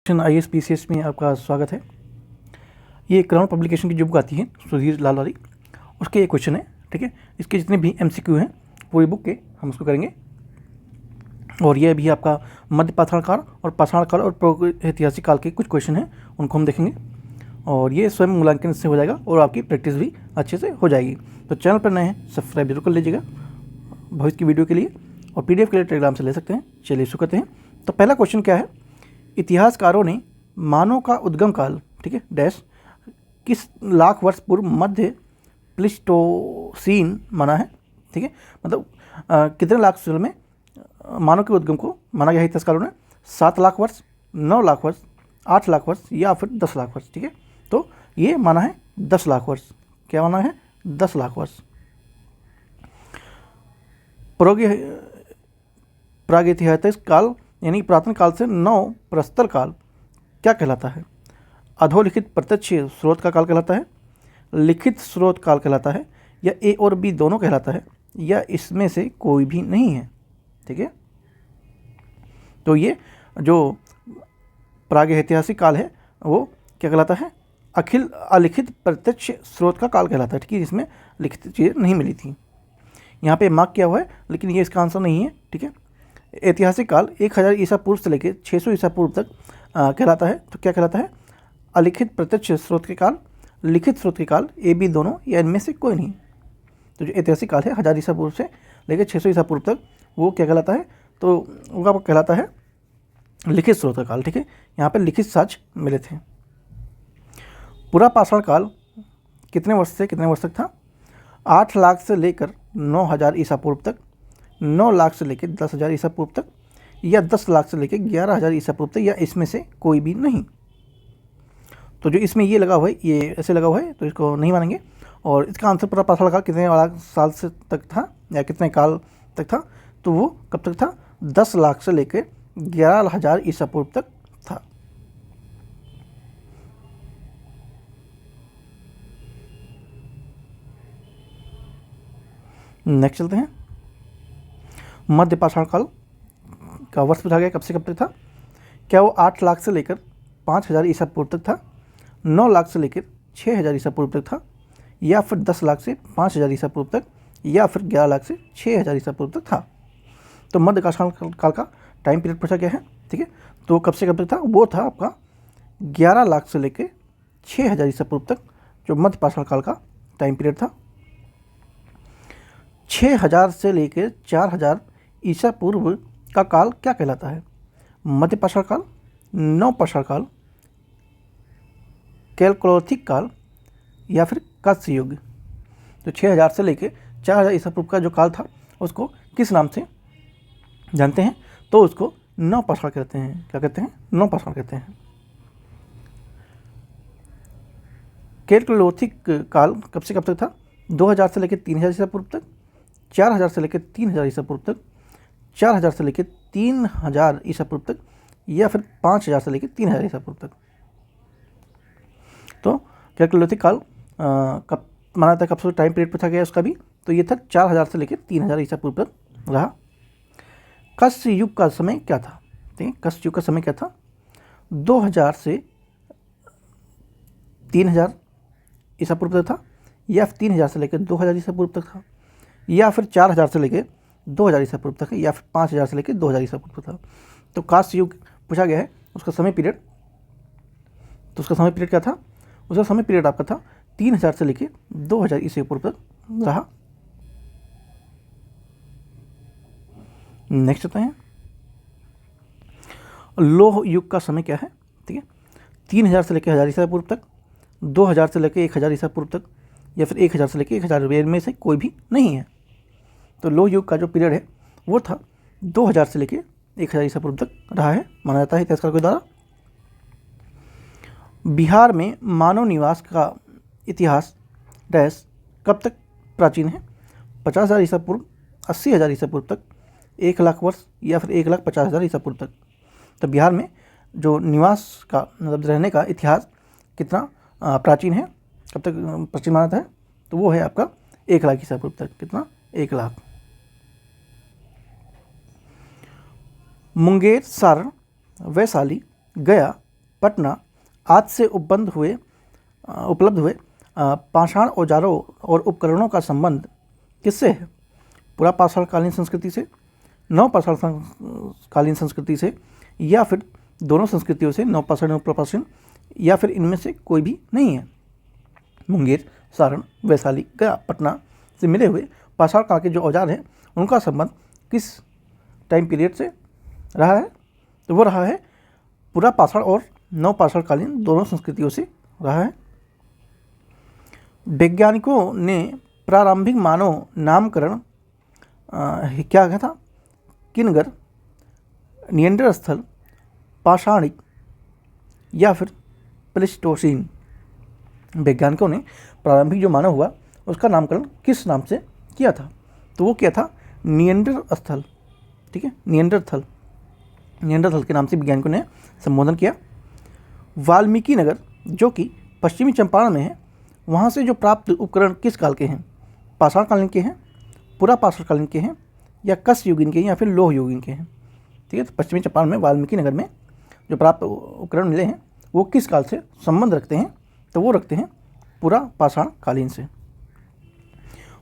IAS PCS में आपका स्वागत है। ये क्राउन पब्लिकेशन की जो बुक आती है सुधीर लाल वाली, उसके ये क्वेश्चन है, ठीक है। इसके जितने भी MCQ हैं पूरी बुक के हम उसको करेंगे। और ये भी आपका मध्य पाषाण काल और पाषाण काल और ऐतिहासिक काल के कुछ क्वेश्चन हैं, उनको हम देखेंगे। और ये स्वयं मूल्यांकन से हो जाएगा और आपकी प्रैक्टिस भी अच्छे से हो जाएगी। तो चैनल पर नए हैं सब्सक्राइब जरूर कर लीजिएगा भविष्य की वीडियो के लिए, और PDF के लिए टेलीग्राम से ले सकते हैं। चलिए शुरू करते हैं। तो पहला क्वेश्चन क्या है, इतिहासकारों ने मानव का उद्गम काल, ठीक है, डैश किस लाख वर्ष पूर्व मध्य प्लीस्टोसीन माना है, ठीक है। मतलब कितने लाख साल में मानव के उद्गम को माना गया है इतिहासकारों ने? 7 लाख वर्ष, 9 लाख वर्ष, 8 लाख वर्ष या फिर 10 लाख वर्ष, ठीक है। तो ये माना है 10 लाख वर्ष। क्या माना है? 10 लाख वर्ष। प्रागैतिहासिक काल यानी पुरातन काल से नव प्रस्तर काल क्या कहलाता है? अधोलिखित प्रत्यक्ष स्रोत का काल कहलाता है, लिखित स्रोत काल कहलाता है, या A और B दोनों कहलाता है, या इसमें से कोई भी नहीं है, ठीक है। तो ये जो प्रागैतिहासिक काल है वो क्या कहलाता है? अलिखित प्रत्यक्ष स्रोत का काल कहलाता है, ठीक है। इसमें लिखित चीज़ें नहीं मिली थी, यहाँ पे मार्क किया हुआ है, लेकिन ये इसका आंसर नहीं है, ठीक है। ऐतिहासिक काल 1000 ईसा पूर्व से लेकर 600 ईसा पूर्व तक कहलाता है। तो क्या कहलाता है? अलिखित प्रत्यक्ष स्रोत के काल, लिखित स्रोत के काल, A B दोनों, या इनमें से कोई नहीं। तो जो ऐतिहासिक काल है 1000 ईसा पूर्व से लेकर 600 ईसा पूर्व तक, वो क्या कहलाता है? तो वो आपको कहलाता है लिखित स्रोत का काल, ठीक है। यहाँ पर लिखित साक्ष्य मिले थे। पूरा पाषाण काल कितने वर्ष से कितने वर्ष तक था? 8 लाख से लेकर 9000 ईसा पूर्व तक, 9 लाख से लेकर 10,000 ईसा पूर्व तक, या 10 लाख से लेकर 11,000 ईसा पूर्व तक, या इसमें से कोई भी नहीं। तो जो इसमें ये लगा हुआ है, ये ऐसे लगा हुआ है, तो इसको नहीं मानेंगे। और इसका आंसर पूरा पाषाण काल कितने लाख साल से तक था या कितने काल तक था? तो वो कब तक था? 10 लाख से लेकर 11,000 ईसा पूर्व तक था। नेक्स्ट चलते हैं। मध्य पाषाण काल का वर्ष पूछा गया, कब से कब तक था? क्या वो 8 लाख से लेकर 5,000 ईसा पूर्व तक था, 9 लाख से लेकर 6,000 ईसा पूर्व तक था, या फिर 10 लाख से 5,000 ईसा पूर्व तक, या फिर 11 लाख से 6,000 ईसा पूर्व तक था? तो मध्य पाषाण काल का टाइम पीरियड पूछा गया है, ठीक है। तो कब से कब तक था? वो था आपका 11 लाख से लेकर 6,000 ईसा पूर्व तक, जो मध्य पाषाण काल का टाइम पीरियड था। 6,000 से लेकर 4,000 ईसा पूर्व का काल क्या कहलाता है? मध्य पाषाण काल, नव पाषाण काल, कैलकोलिथिक काल, या फिर कस्य युग? तो 6,000 से लेकर 4,000 ईसा पूर्व का जो काल था उसको किस नाम से जानते हैं? तो उसको नव पाषाण कहते हैं। क्या कहते हैं? नव पाषाण कहते हैं। कैलकोलिथिक काल कब से कब तक था? 2000 से लेकर 3000 ईसा पूर्व तक, 4000 से लेकर 3000 ईसा पूर्व तक, 4000 से लेकर 3000 ईसा पूर्व तक, या फिर 5000 से लेकर 3000 ईसा पूर्व तक। तो कैलकोलिथिक काल कब माना था, कब से टाइम पीरियड पूछा गया उसका भी? तो ये था 4000 से लेकर 3000 ईसा पूर्व तक रहा। कस्य युग का समय क्या था? ठीक है, कस्य युग का समय क्या था? 2000 से 3000 ईसा पूर्व तक था, या फिर 3000 से लेकर 2000 ईसा पूर्व तक था, या फिर 4000 से लेकर 2000 ईसा पूर्व तक, या फिर 5000 से लेकर 2000 ईसा पूर्व तक था। तो कास्य युग पूछा गया है, उसका समय पीरियड, तो उसका समय पीरियड क्या था? उसका समय पीरियड आपका था 3000 से लेकर 2000 ईसा पूर्व तक रहा। नेक्स्ट आते हैं, लौह युग का समय क्या है? ठीक है, 3000 से लेकर 1000 ईसा पूर्व तक, 2000 से लेकर 1000 ईसा पूर्व तक, या फिर 1000 से लेकर 1000 में से कोई भी नहीं है। तो लौह युग का जो पीरियड है वो था 2000 से लेकर 1000 ईसा पूर्व तक रहा है, माना जाता है इतिहासकारों के द्वारा। बिहार में मानव निवास का इतिहास डैश कब तक प्राचीन है? 50,000 ईसा पूर्व, 80,000 ईसा पूर्व तक, 1 लाख वर्ष, या फिर 1,50,000 ईसा पूर्व तक। तो बिहार में जो निवास का मतलब रहने का इतिहास कितना प्राचीन है, कब तक प्राचीन माना जाता है? तो वो है आपका 1 लाख ईसा पूर्व तक। कितना? 1 लाख। मुंगेर, सारण, वैशाली, गया, पटना आज से उपलब्ध हुए पाषाण औजारों और उपकरणों का संबंध किससे है? पुरापाषाणकालीन संस्कृति से, नवपाषाणकालीन संस्कृति से, या फिर दोनों संस्कृतियों से, नवपाषाण और पुरापाषाण, या फिर इनमें से कोई भी नहीं है। मुंगेर, सारण, वैशाली, गया, पटना से मिले हुए पाषाण काल के जो औजार हैं उनका संबंध किस टाइम पीरियड से रहा है? तो वो रहा है पुरापाषाण और नवपाषाणकालीन दोनों संस्कृतियों से रहा है। वैज्ञानिकों ने प्रारंभिक मानव नामकरण क्या कहा था? किनगर, निएंडरस्थल, पाषाणिक या फिर प्लेस्टोसीन। वैज्ञानिकों ने प्रारंभिक जो मानव हुआ उसका नामकरण किस नाम से किया था? तो वो किया था निएंडरस्थल। ठीक है, निएंडरथल के नाम से वैज्ञानिकों ने संबोधन किया। वाल्मीकि नगर जो कि पश्चिमी चंपारण में है, वहाँ से जो प्राप्त उपकरण किस काल के हैं? पाषाणकालीन के हैं, पुरापाषाणकालीन के हैं, या कस्य युगीन के हैं, या फिर लोह युगीन के हैं। ठीक है, तो पश्चिमी चंपारण में वाल्मीकि नगर में जो प्राप्त उपकरण मिले हैं वो किस काल से संबंध रखते हैं? तो वो रखते हैं पुरापाषाणकालीन से।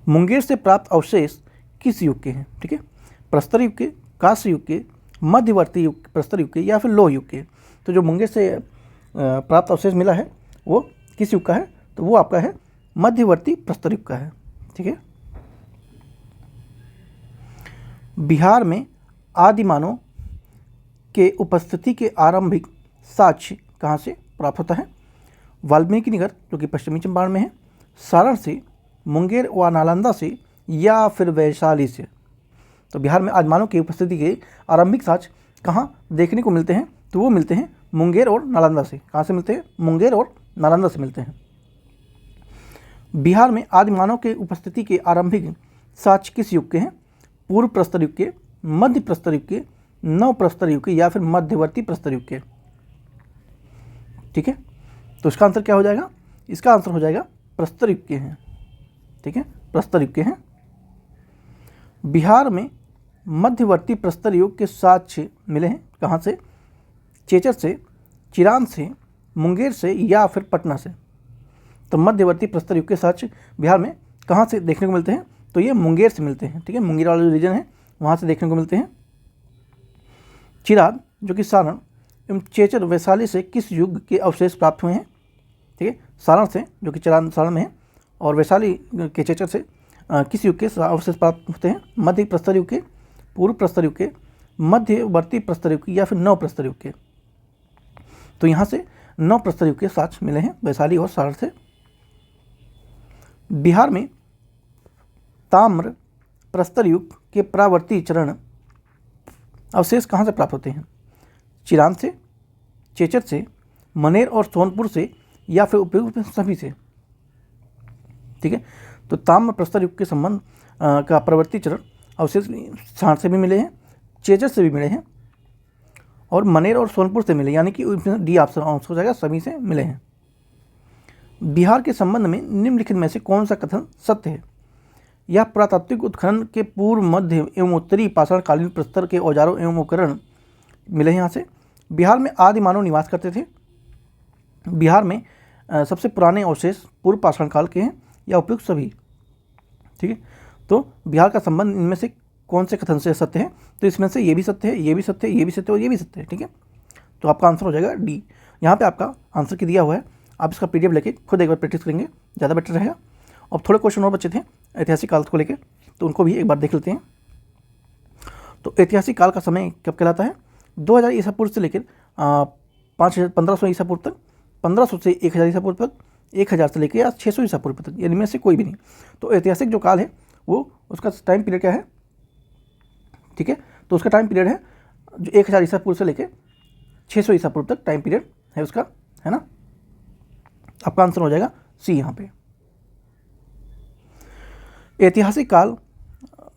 मुंगेर से प्राप्त अवशेष किस युग के हैं? ठीक है, प्रस्तर युग के, कांस्य युग के, मध्यवर्ती युग, प्रस्तर युग के, या फिर लोह युग के। तो जो मुंगेर से प्राप्त अवशेष मिला है वो किस युग का है? तो वो आपका है मध्यवर्ती प्रस्तर युग का है। ठीक है, बिहार में आदिमानव के उपस्थिति के आरंभिक साक्ष्य कहाँ से प्राप्त होता है? वाल्मीकि नगर जो कि पश्चिमी चंपारण में है, सारण से, मुंगेर व नालंदा से, या फिर वैशाली से। तो बिहार में आदिमानव की उपस्थिति के आरंभिक साक्ष्य कहाँ देखने को मिलते हैं? तो वो मिलते हैं मुंगेर और नालंदा से। कहाँ से मिलते हैं? मुंगेर और नालंदा से मिलते हैं। बिहार में आदिमानव के उपस्थिति के आरंभिक साक्ष्य किस युग के हैं? पूर्व प्रस्तर युग के, मध्य प्रस्तर युग के, नव प्रस्तर युग के, या फिर मध्यवर्ती प्रस्तर युग के। ठीक है, तो इसका आंसर क्या हो जाएगा? इसका आंसर हो जाएगा प्रस्तर युग के हैं। ठीक है, प्रस्तर युग के हैं। बिहार में मध्यवर्ती प्रस्तर युग के साक्ष्य मिले हैं कहाँ से? चेचर से, चिरान से, मुंगेर से, या फिर पटना से। तो मध्यवर्ती प्रस्तर युग के साक्ष्य बिहार में कहाँ से देखने को मिलते हैं? तो ये मुंगेर से मिलते हैं। ठीक है, मुंगेर वाला जो रीजन है वहाँ से देखने को मिलते हैं। चिराद जो कि सारण एवं चेचर वैशाली से किस युग के अवशेष प्राप्त हुए हैं? ठीक है, सारण से जो कि चिराद सारण में है, और वैशाली के चेचर से किस युग के अवशेष प्राप्त होते हैं? मध्य प्रस्तर युग के, पूर्व प्रस्तर युग के, मध्यवर्ती प्रस्तर युग के, या फिर नव प्रस्तर युग के। तो यहाँ से नव प्रस्तर युग के साक्ष्य मिले हैं वैशाली और सारण से। बिहार में ताम्र प्रस्तर युग के प्रावर्ती चरण अवशेष कहाँ से प्राप्त होते हैं? चिरान से, चेचर से, मनेर और सोनपुर से, या फिर उपयुक्त सभी से। ठीक है, तो ताम्र प्रस्तर युग के संबंध का प्रवर्ती चरण अवशेष सारण से भी मिले हैं, चेचर से भी मिले हैं, और मनेर और सोनपुर से मिले, यानी कि डी ऑप्शन हो जाएगा, सभी से मिले हैं। बिहार के संबंध में निम्नलिखित में से कौन सा कथन सत्य है? यह पुरातात्विक उत्खनन के पूर्व, मध्य एवं उत्तरी पाषाणकालीन प्रस्तर के औजारों एवं उपकरण मिले हैं यहाँ से। बिहार में आदि मानव निवास करते थे। बिहार में सबसे पुराने अवशेष पूर्व पाषाण काल के हैं, या उपयुक्त सभी। ठीक है, तो बिहार का संबंध इनमें से कौन से कथन से सत्य है? तो इसमें से ये भी सत्य है, ये भी सत्य है, ये भी सत्य है, और ये भी सत्य है। ठीक है, तो आपका आंसर हो जाएगा डी। यहाँ पे आपका आंसर की दिया हुआ है, आप इसका पीडीएफ लेके खुद एक बार प्रैक्टिस करेंगे, ज़्यादा बेटर रहेगा। अब थोड़े क्वेश्चन और बचे थे ऐतिहासिक काल को लेकर, तो उनको भी एक बार देख लेते हैं। तो ऐतिहासिक काल का समय कब कहलाता है? 2000 ईसा पूर्व से लेकर 1500 ईसा पूर्व तक, 1500 से 1000 ईसा पूर्व तक, 1000 से लेकर 600 ईसा पूर्व तक, इनमें से कोई भी नहीं। तो ऐतिहासिक जो काल है वो उसका टाइम पीरियड क्या है? ठीक है, तो उसका टाइम पीरियड है जो 1000 ईसा पूर्व से लेकर 600 ईसा पूर्व तक टाइम पीरियड है उसका, है ना। आपका आंसर हो जाएगा सी यहाँ पे। ऐतिहासिक काल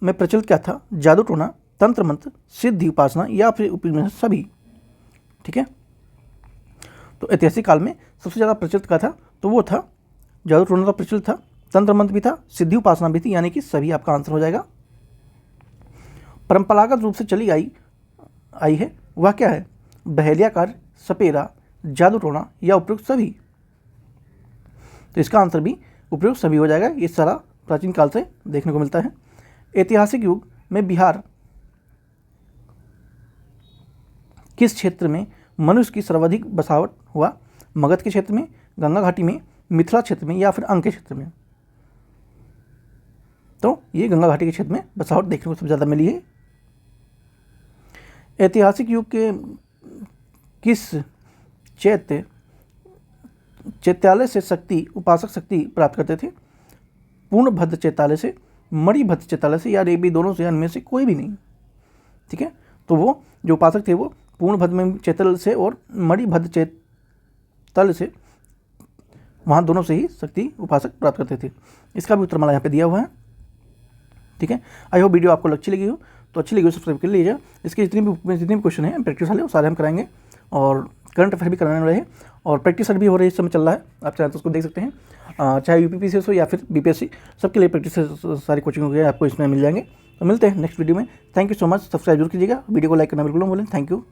में प्रचलित क्या था? जादू टोना, तंत्र मंत्र, सिद्धि उपासना, या फिर उपनिषद सभी। ठीक है, तो ऐतिहासिक काल में सबसे ज़्यादा प्रचलित क्या था? तो वो था जादू टोना तो प्रचलित था, तंत्र मंत्र भी था, सिद्धि उपासना भी थी, यानी कि सभी आपका आंसर हो जाएगा। परंपरागत रूप से चली आई है वह क्या है? बहेलिया कार्य, सपेरा, जादू टोना या उपयुक्त सभी। तो इसका आंसर भी उपयुक्त सभी हो जाएगा। ये सारा प्राचीन काल से देखने को मिलता है। ऐतिहासिक युग में बिहार किस क्षेत्र में मनुष्य की सर्वाधिक बसावट हुआ? मगध के क्षेत्र में, गंगा घाटी में, मिथिला क्षेत्र में या फिर अंग के क्षेत्र में? तो ये गंगा घाटी के क्षेत्र में बसावट देखने को सबसे ज़्यादा मिली है। ऐतिहासिक युग के किस चैत्यालय से उपासक शक्ति प्राप्त करते थे? पूर्णभद्र चैत्यालय से, मणिभद्र चैत्यालय से या रेबी दोनों से, इनमें से कोई भी नहीं। ठीक है, तो वो जो उपासक थे वो पूर्णभद्र चैत्यालय से और मणिभद्र चैत्यालय से, वहाँ दोनों से ही शक्ति उपासक प्राप्त करते थे। इसका भी उत्तर हमारा यहाँ पे दिया हुआ है। ठीक है, आई होप वीडियो आपको अच्छी लगी हो, तो अच्छी लगी हो सब्सक्राइब कर लीजिए। इसके जितने भी क्वेश्चन हैं प्रैक्टिस वाले वो सारे हम कराएंगे, और करंट अफेयर भी कराने वाले हैं, और प्रैक्टिस भी हो रही है, इस समय चल रहा है, आप चाहे तो उसको देख सकते हैं। चाहे यूपीपीसीएस हो या फिर बीपीएससी, सबके लिए प्रैक्टिस सारी कोचिंग हो गया आपको इसमें मिल जाएंगे। तो मिलते हैं नेक्स्ट वीडियो में। Thank you so much. Subscribe जरूर कीजिएगा, वीडियो को लाइक करना बिल्कुल ना भूलें। Thank you.